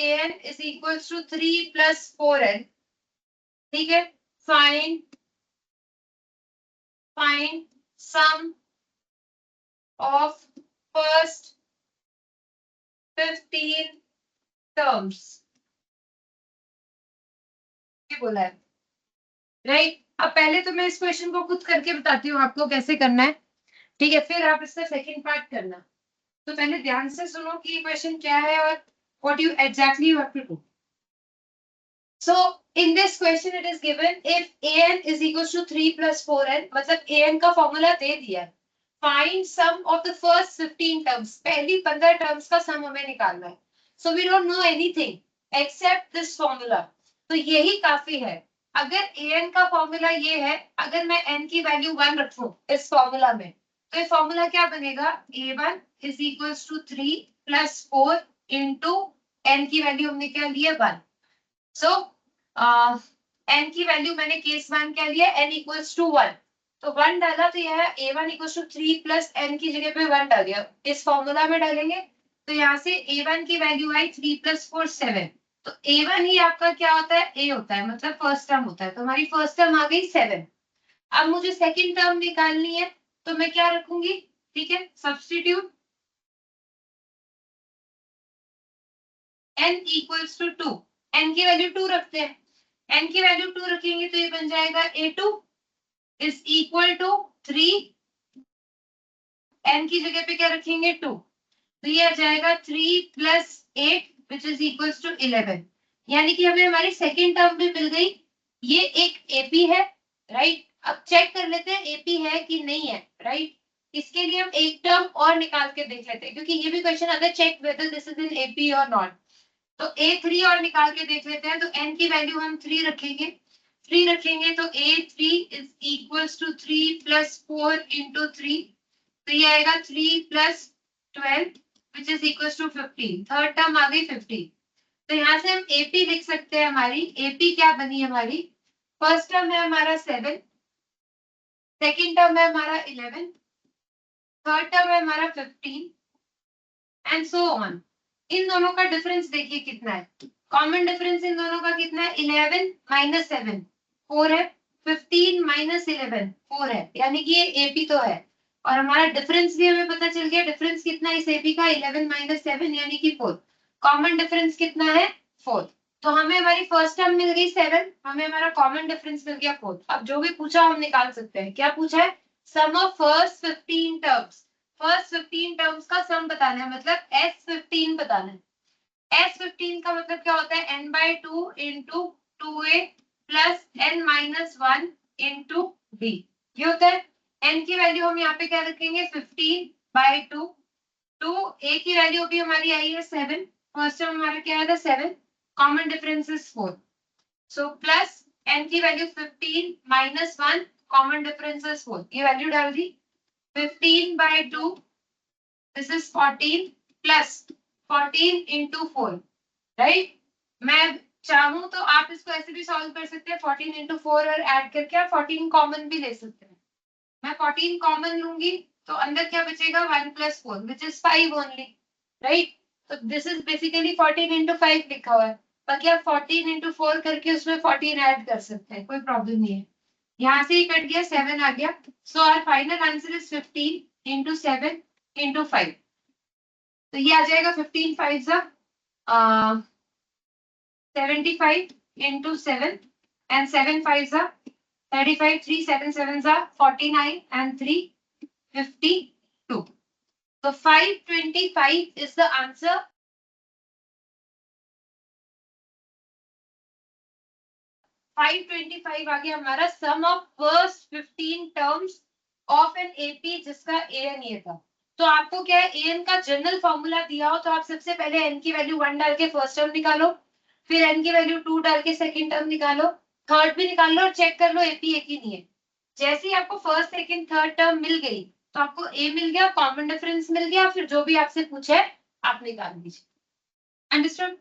an is equals to 3 plus 4n, ठीक है, find sum of first 15 terms, ये बोला है, राइट। अब पहले तो मैं इस क्वेश्चन को खुद करके बताती हूँ आपको कैसे करना है, ठीक है, फिर आप इसका सेकंड पार्ट करना। तो पहले ध्यान से सुनो कि ये क्वेश्चन क्या है और what you exactly you have to do. So in this question it is given if an is equals to 3 plus 4n, मतलब an का फॉर्मूला दे दिया, find sum of the first 15 terms, पहली 15 terms का सम हमें निकालना है। So we don't know anything except this formula, तो यही काफी है। अगर an का फॉर्मूला ये है, अगर मैं n की वैल्यू 1 रखूं इस फॉर्मूला में, तो ये फॉर्मूला क्या बनेगा, a1 is equals to 3 plus 4 into n की वैल्यू हमने क्या लिया 1। सो n की वैल्यू मैंने केस 1 क्या लिया, n इक्वल्स टू 1, तो 1 डाला तो यह a1 equals to 3 plus n की जगह पे 1 डाल दिया, इस फॉर्मूला में डालेंगे तो यहाँ से a1 की वैल्यू आई 3 प्लस 4 7, तो a1 ही आपका क्या होता है, a होता है, मतलब फर्स्ट टर्म होता है, तो हमारी फर्स्ट टर्म आ गई 7। अब मुझे सेकंड टर्म निकालनी है, तो मैं क्या रखूंगी, ठीक है, substitute n equals to 2, n की वैल्यू 2 रखते हैं, n की वैल्यू 2 रखेंगे तो ये बन जाएगा a2 is equal to 3, n की जगह पे क्या रखेंगे 2, तो ये आ जाएगा 3 plus 8 which is equal to 11, यानी कि हमें हमारी सेकेंड टर्म भी मिल गई। ये एक एपी है, राइट। अब चेक कर लेते हैं एपी है कि नहीं है, राइट। इसके लिए हम एक टर्म और निकाल के देख लेते हैं, क्योंकि ये भी क्वेश्चन अगर check whether this is in AP और नॉट, तो a3 और निकाल के देख लेते हैं। तो n की वैल्यू हम 3 रखेंगे, 3 रखेंगे तो a3 is equals to 3 plus 4 into 3, तो ये आएगा 3 प्लस 12 which is equals to 15, third term आ गई 15। तो यहाँ से हम AP लिख सकते हैं, हमारी AP क्या बनी हमारी, फर्स्ट टर्म है हमारा 7, सेकेंड टर्म है हमारा 11, थर्ड टर्म है हमारा 15 एंड सो ऑन। इन दोनों का डिफरेंस देखिए कितना है, कॉमन डिफरेंस इन दोनों का कितना है, 11 माइनस 7 4 है, 15 माइनस 11 4 है, यानी कि ये एपी तो है, और हमारा डिफरेंस भी हमें पता चल गया, डिफरेंस कितना है इस एपी का, 11 माइनस 7 यानी कि 4, कॉमन डिफरेंस कितना है 4, तो हमें हमारी फर्स्ट टर्म मिल गई 7, हमें हमारा कॉमन डिफरेंस मिल गया 4। अब जो भी पूछा हम निकाल सकते हैं, क्या पूछा है, sum of first 15 terms, first 15 terms का सम बताना है, मतलब S15 बताना है। S15 का मतलब क्या होता है, n/2 into 2a plus n minus 1 into b, ये होता है। n की वैल्यू हम यहाँ पे क्या रखेंगे 15/2, 2a की वैल्यू भी हमारी आई है 7, फर्स्ट टर्म हमारा क्या आएगा 7, common difference is 4, so plus n की value 15 minus 1, common difference is 4, ये वैल्यू डाल दी, 15/2 this is 14 plus 14 into 4, right. मैं चाहूं तो आप इसको ऐसे भी सॉल्व कर सकते हैं, 14 into 4 और ऐड करके आप 14 कॉमन भी ले सकते हैं। मैं 14 कॉमन लूंगी तो अंदर क्या बचेगा 1 plus 4 which is 5 only, right. तो दिस इज बेसिकली 14 into 5 लिखा हुआ है, बाकी आप 14 into 4 करके उसमें 14 ऐड कर सकते हैं, कोई प्रॉब्लम नहीं है। यहाँ से ही कट गया 7 आ गया, so our final answer is 15 into 7 into 5, तो ये आ जाएगा 15 5 75 into 7 and 7 5 35, 3 7 7 49 and 3 52. So 525 is the answer. Five 525 आ गया हमारा sum of first 15 terms of an AP जिसका an ये था। तो आपको क्या है, an का जनरल फॉर्मूला दिया हो तो आप सबसे पहले n की वैल्यू 1 डाल के फर्स्ट टर्म निकालो, फिर n की वैल्यू 2 डाल के सेकंड टर्म निकालो, थर्ड भी निकाल लो और चेक कर लो एपी एक ही नहीं है। जैसे ही आपको फर्स्ट सेकंड थर्ड टर्म मिल गई तो आपको a मिल गया, कॉमन डिफरेंस मिल गया, फिर जो भी आपसे पूछे आप निकाल दीजिए। अंडरस्टूड।